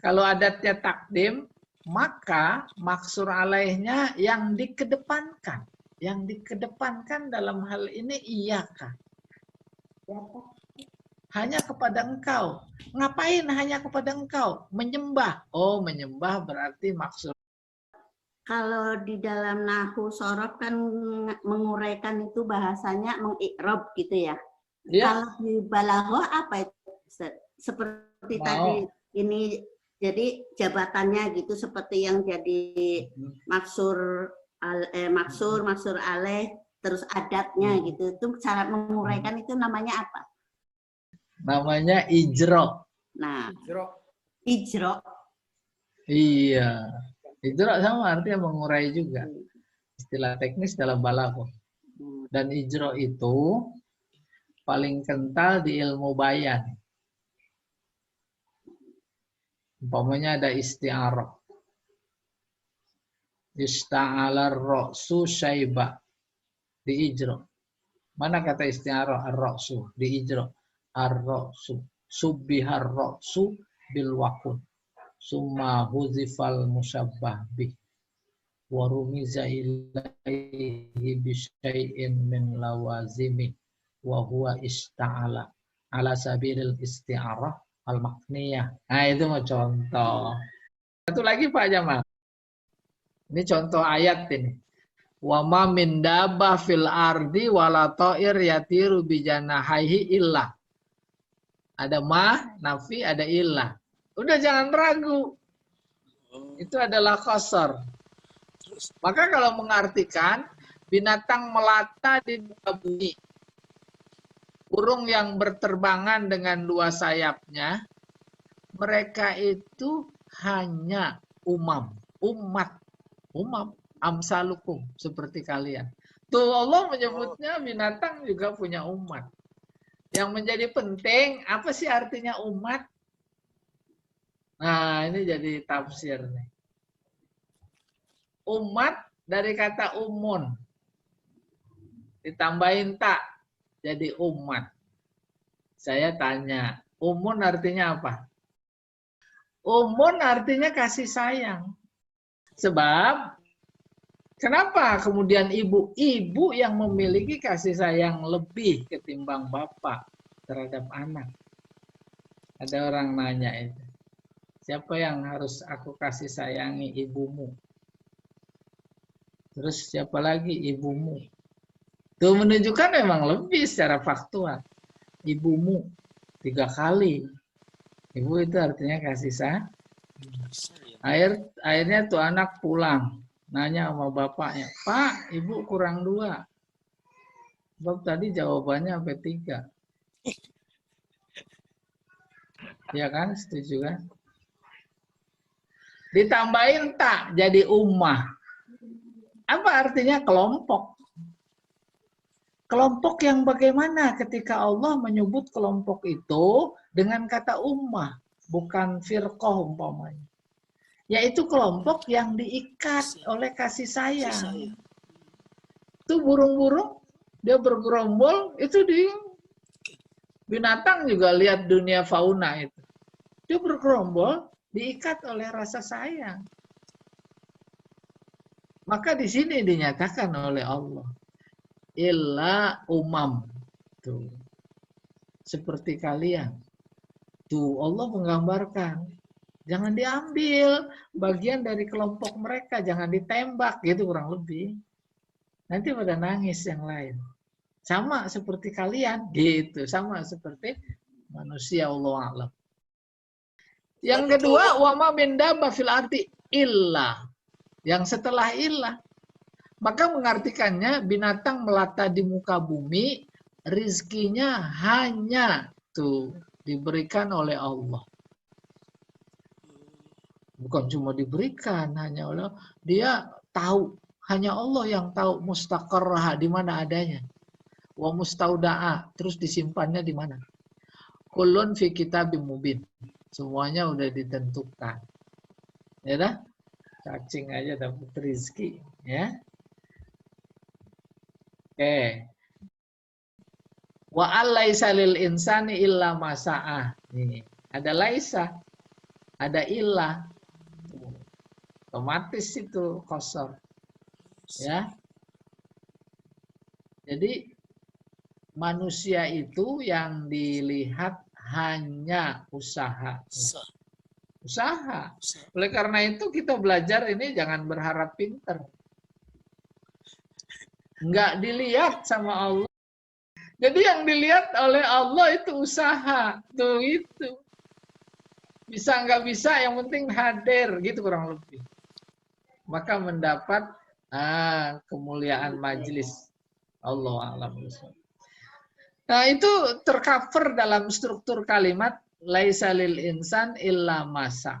Kalau adatnya takdim, maka maksur alaihnya yang dikedepankan. Yang dikedepankan dalam hal ini iyaka. Hanya kepada engkau. Ngapain hanya kepada engkau? Menyembah. Oh, menyembah berarti maksud. Kalau di dalam nahu sorof kan menguraikan itu bahasanya mengikrab gitu ya. Ya. Kalau di balaghah apa itu? Seperti tadi ini, jadi jabatannya gitu seperti yang jadi maksur alaih, terus adatnya gitu. Itu cara menguraikan itu namanya apa? Namanya ijro. Nah, ijro. Iya. Ijro sama artinya mengurai juga. Istilah teknis dalam balaghah. Dan ijro itu paling kental di ilmu bayan. Umpamanya ada isti'arah. Ista'alar ra'su syaiba. Di ijro. Mana kata isti'arah ar-ra'su? Di ijro. Ar-ra'su. Subbihar ra'su bil wakun. Summa huzifal musyabbah bih. Warumiza ilaihi bisyai'in min lawazimi. Wahuwa ista'ala. Ala sabilil isti'arah al-makniyah. Nah, itu mau contoh. Satu lagi Pak Jamal. Ini contoh ayat ini. Wa ma min dabbah fil ardi wala ta'ir yatiru bi janahaihi illa. Ada ma, nafi, ada illah. Udah jangan ragu. Itu adalah qasar. Maka kalau mengartikan binatang melata di muka bumi. Burung yang berterbangan dengan dua sayapnya, mereka itu hanya umat, amsalukum, seperti kalian. Tuh Allah menyebutnya binatang juga punya umat. Yang menjadi penting, apa sih artinya umat? Nah, ini jadi tafsir nih. Umat dari kata umun. Ditambahin tak, jadi umat. Saya tanya, umun artinya apa? Umun artinya kasih sayang. Sebab, kenapa kemudian ibu yang memiliki kasih sayang lebih ketimbang bapak terhadap anak? Ada orang nanya itu. Siapa yang harus aku kasih sayangi? Ibumu. Terus siapa lagi? Ibumu. Itu menunjukkan memang lebih secara faktual. Ibumu 3 kali. Ibu itu artinya kasih sayang. Akhirnya tuh anak pulang. Nanya sama bapaknya. Pak, ibu kurang 2. Sebab tadi jawabannya sampai 3. Ya kan? Setuju kan? Ditambahin tak jadi ummah. Apa artinya kelompok? Kelompok yang bagaimana ketika Allah menyebut kelompok itu dengan kata ummah, bukan firqah umpamanya. Yaitu kelompok yang diikat oleh kasih sayang. Itu burung-burung, dia bergerombol, itu di binatang juga lihat dunia fauna itu. Dia bergerombol, diikat oleh rasa sayang. Maka di sini dinyatakan oleh Allah. Illa umam. Tuh. Seperti kalian. Tuh Allah menggambarkan. Jangan diambil bagian dari kelompok mereka. Jangan ditembak gitu kurang lebih. Nanti pada nangis yang lain. Sama seperti kalian. Gitu. Sama seperti manusia Allah a'lam. Yang kedua. Wa ma min dabba fil ardi illa. Yang setelah illah. Maka mengartikannya binatang melata di muka bumi, rizkinya hanya tuh diberikan oleh Allah. Bukan cuma diberikan, hanya oleh Allah. Dia tahu, hanya Allah yang tahu mustaqarrah di mana adanya. Wa mustauda'a, terus disimpannya di mana. Kullun fi kitabim mubin. Semuanya udah ditentukan. Ya dah? Cacing aja dapat rizki, ya. Oke. Wa alaisa lil insani illa masa'ah. Nih, ada laisa. ada ilah. Otomatis itu kosor. Ya. Jadi manusia itu yang dilihat hanya usaha. Usaha. Oleh karena itu kita belajar ini jangan berharap pinter. Enggak dilihat sama Allah. Jadi yang dilihat oleh Allah itu usaha. Tuh itu. Bisa nggak bisa, yang penting hadir. Gitu kurang lebih. Maka mendapat kemuliaan majelis. Allah a'lam. Nah itu tercover dalam struktur kalimat laisa lil insan illa masa.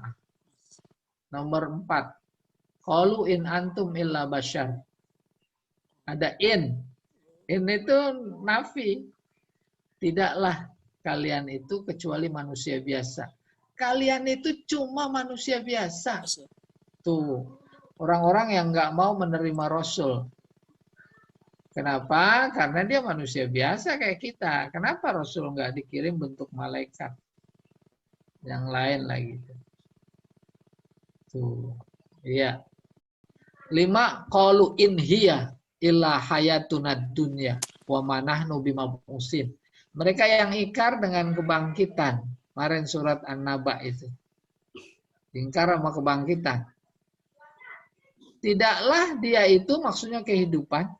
Nomor 4. Qalu in antum illa bashar. Ada in. In itu nafi. Tidaklah kalian itu kecuali manusia biasa. Kalian itu cuma manusia biasa. Tuh, orang-orang yang nggak mau menerima Rasul. Kenapa? Karena dia manusia biasa kayak kita. Kenapa Rasul nggak dikirim bentuk malaikat? Yang lain lagi. Tuh, iya. 5. Qalu in hiya illa hayatunad dunya wa ma nahnu bimab'usin. Mereka yang ingkar dengan kebangkitan. Kemarin surat An-Naba itu. Ingkar sama kebangkitan. Tidaklah dia itu maksudnya kehidupan.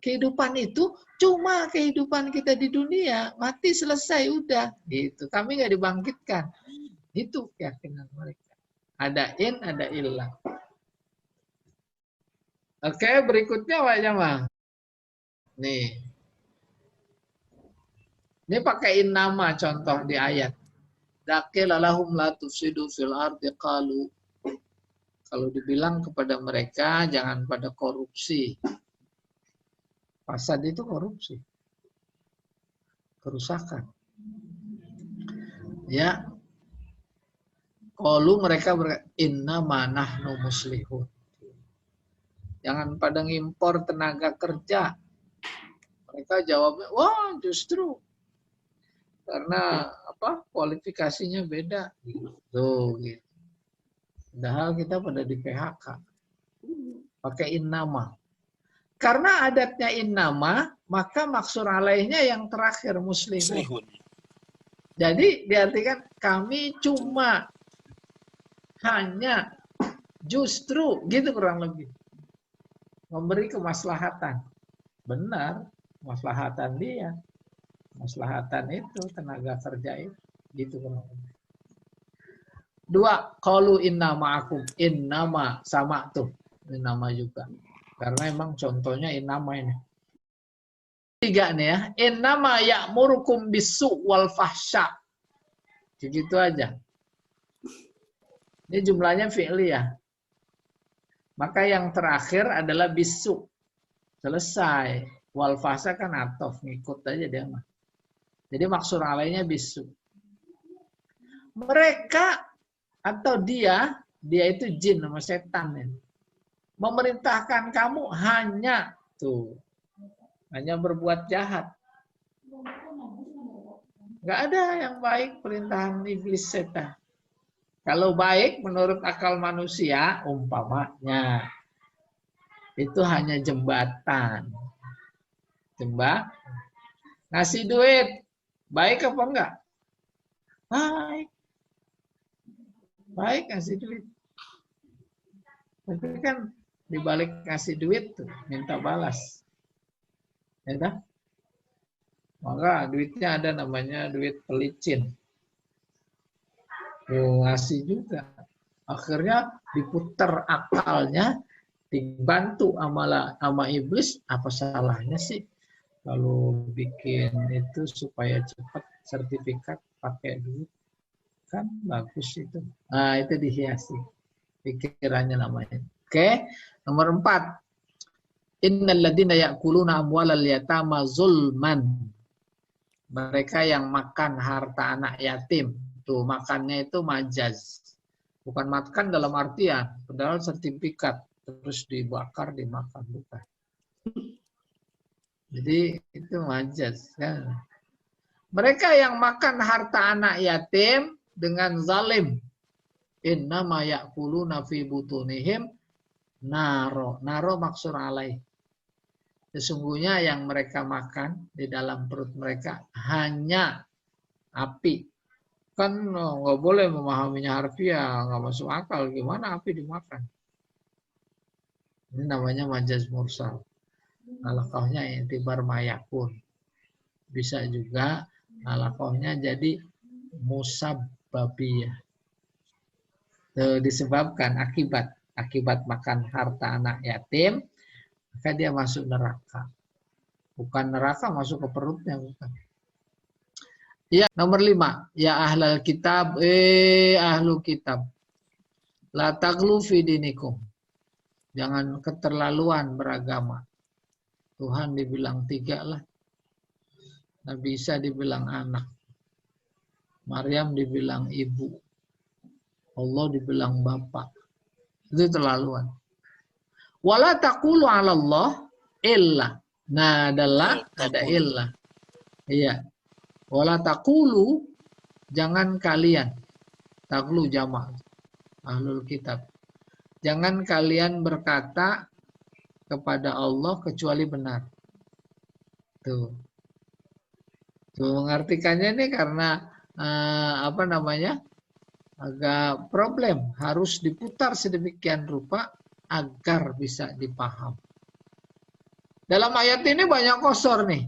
Kehidupan itu cuma kehidupan kita di dunia. Mati selesai udah. Gitu. Kami nggak dibangkitkan. Itu keyakinan mereka. Ada in, ada illah. Oke, berikutnya Pak Jamal. Nih. Ini pakaiin nama contoh di ayat. Daqila lahum la tufsidu fil ardi qalu. Kalau dibilang kepada mereka jangan pada korupsi. Fasad itu korupsi. Kerusakan. Ya. Qalu mereka inna ma nahnu muslihun. Jangan pada ngimpor tenaga kerja. Mereka jawabnya, wah justru karena apa? Kualifikasinya beda. Tuh, gitu. Padahal kita pada di PHK. Pakai innama. Karena adatnya innama, maka maksur alaihnya yang terakhir muslimun. Jadi diartikan kami cuma, hanya, justru, gitu kurang lebih. Memberi kemaslahatan. Benar, kemaslahatan dia. Kemaslahatan itu, tenaga kerja itu. Gitu kurang lebih. 2. Qalu innama akum. Innama sama tuh. Innama juga. Karena emang contohnya innama ini. 3 nih ya. Innama ya'murukum bisu wal fahsya. Begitu aja. Ini jumlahnya fi'liyah. Maka yang terakhir adalah bisu. Selesai. Wal fahsya kan atof. Ngikut aja dia mah. Jadi maksud alainya bisu. Mereka atau dia itu jin sama setan ya. Memerintahkan kamu hanya berbuat jahat. Nggak ada yang baik perintahan iblis setan. Kalau baik menurut akal manusia, umpamanya itu hanya jembatan. Ngasih duit, baik apa enggak? Baik. Baik ngasih duit. Tapi kan dibalik ngasih duit tuh minta balas. Ya kan? Maka duitnya ada namanya duit pelicin. Ngasih juga. Akhirnya diputar akalnya, dibantu sama iblis, apa salahnya sih kalau bikin itu supaya cepat sertifikat pakai duit. Kan bagus itu. Nah, itu dihiasi. Pikirannya namanya. Oke. Nomor 4. Innal ladzina ya'kuluna amwalal yatama zulman. Mereka yang makan harta anak yatim. Tuh, makannya itu majaz. Bukan makan dalam artian, padahal sertifikat. Terus dibakar, dimakan. Bukan. Jadi, itu majaz. Kan? Mereka yang makan harta anak yatim dengan zalim. Innama ya'kuluna fi butunihim naro. Naro maksud alaih. Sesungguhnya yang mereka makan di dalam perut mereka hanya api. Kan nggak boleh memahaminya harfiah, nggak masuk akal. Gimana api dimakan? Ini namanya majaz mursal. Alaqahnya intibar mayakun. Bisa juga alaqahnya jadi musabbabiyah. Disebabkan akibat makan harta anak yatim, maka dia masuk neraka. Bukan neraka masuk ke perutnya, bukan. Ya, nomor 5. Ya ahlal kitab, ahlu kitab. La taglu fi dinikum. Jangan keterlaluan beragama. Tuhan dibilang 3 lah. Nabi Isa dibilang anak. Maryam dibilang ibu. Allah dibilang bapak. Itu terlaluan. Wala taqulu 'ala Allah illa. Nah, adalah ada illa. Iya. Wala taqulu, jangan kalian. Taqlu jamak. Ahlul kitab. Jangan kalian berkata kepada Allah kecuali benar. Tuh. Tuh mengartikannya ini karena agak problem. Harus diputar sedemikian rupa agar bisa dipaham. Dalam ayat ini banyak kosor nih.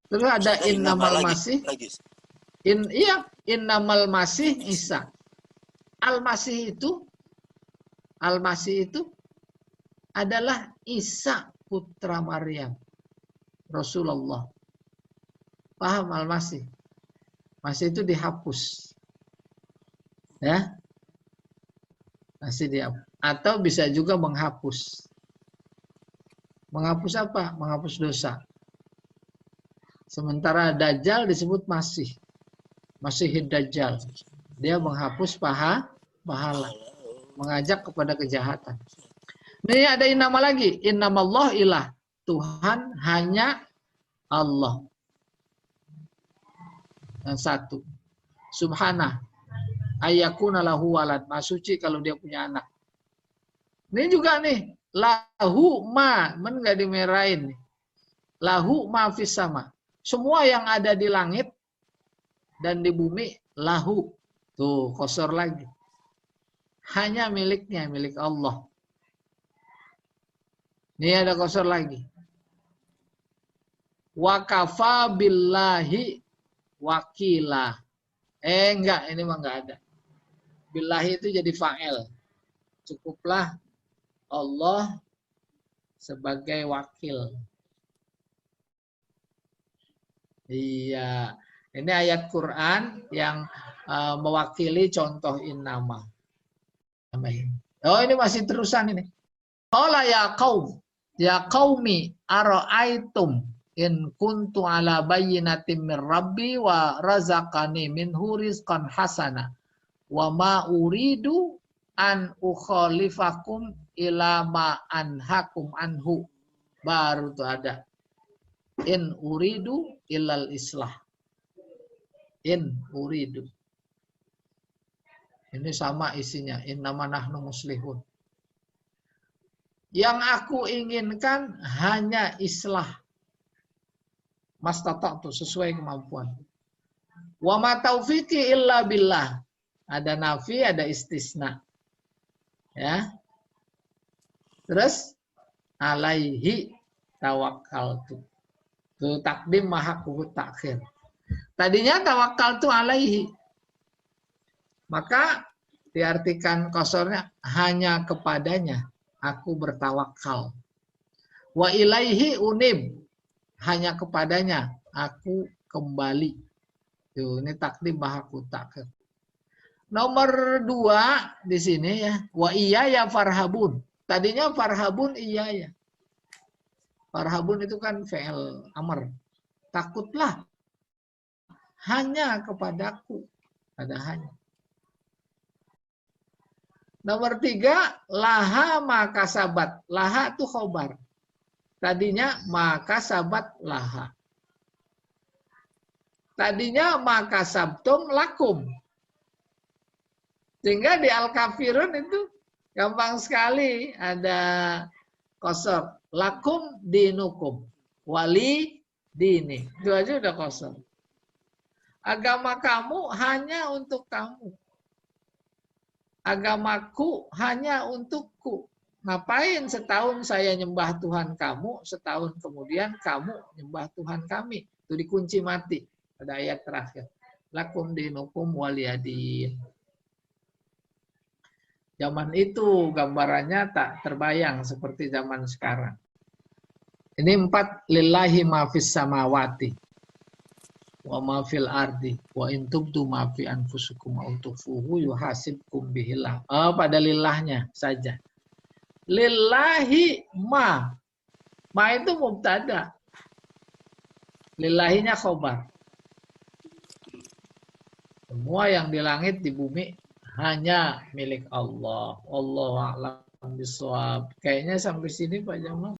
Terus ada innamal masih. Innamal masih Isa. Al-Masih itu adalah Isa putra Maryam. Rasulullah. Paham Al-Masih? Masih itu dihapus. Ya. Masih dihapus. Atau bisa juga menghapus. Menghapus apa? Menghapus dosa. Sementara Dajjal disebut Masih. Masih Dajjal. Dia menghapus pahala. Mengajak kepada kejahatan. Ini ada nama lagi. Innamallah ilah. Tuhan hanya Allah. Yang satu. Subhanah. Ayyakuna lahu walad. Maha suci kalau dia punya anak. Ini juga nih. Lahu ma. Men nggak dimerahin nih. Lahu ma fis sama. Semua yang ada di langit dan di bumi. Lahu. Tuh kosor lagi. Hanya miliknya. Milik Allah. Ini ada kosor lagi. Wa kafa billahi wakila. Enggak, ini mah enggak ada. Billahi itu jadi fa'il. Cukuplah Allah sebagai wakil. Iya. Ini ayat Quran yang mewakili contoh innama. Oh, ini masih terusan ini. Qala ya qaum, ya qaumi ara'aitum in kuntu ala bayyinatin min rabbi wa razaqani minhu rizqan hasana wa ma uridu an ukhalifakum ila ma anhakum anhu. Baru tuh ada in uridu illal islah. In uridu. Ini sama isinya. Innama nahnu muslihun. Yang aku inginkan hanya islah. Mastata'tu, sesuai kemampuan. Wa ma taufiqi illa billah. Ada nafi, ada istisna. Ya. Terus alaihi tawakkaltu. Itu takdim mahakuhu takhir. Tadinya tawakkaltu alaihi. Maka diartikan kosornya hanya kepadanya aku bertawakal. Wa ilaihi unib. Hanya kepadanya aku kembali. Tuh, ini takdim mahakuhu takhir. Nomor 2 di sini ya. Wa iyaya farhabun. Tadinya farhabun iyaya. Farhabun itu kan fi'il amr. Takutlah hanya kepadaku. Ada hanya. Nomor 3, laha maka sabat. Laha itu khobar. Tadinya maka sabat laha. Tadinya maka sabtum lakum. Sehingga di Al-Kafirun itu gampang sekali ada kosor. Lakum dinukum. Wali dini. Itu aja udah kosor. Agama kamu hanya untuk kamu. Agamaku hanya untukku. Ngapain setahun saya nyembah Tuhan kamu, setahun kemudian kamu nyembah Tuhan kami. Itu dikunci mati pada ayat terakhir. Lakum dinukum waliyadin. Zaman itu gambarannya tak terbayang seperti zaman sekarang. Ini 4, lillahi ma fis samawati wa ma fil ardi wa in tubdu ma fi anfusikum wa tukhfuhu yuhasibkum bihillah. Pada lillahnya saja. Lillahi ma. Ma itu mubtada. Lillahinya khobar. Semua yang di langit di bumi hanya milik Allah. Wallahu a'lam bishawab. Kayaknya sampai sini Pak Jamal.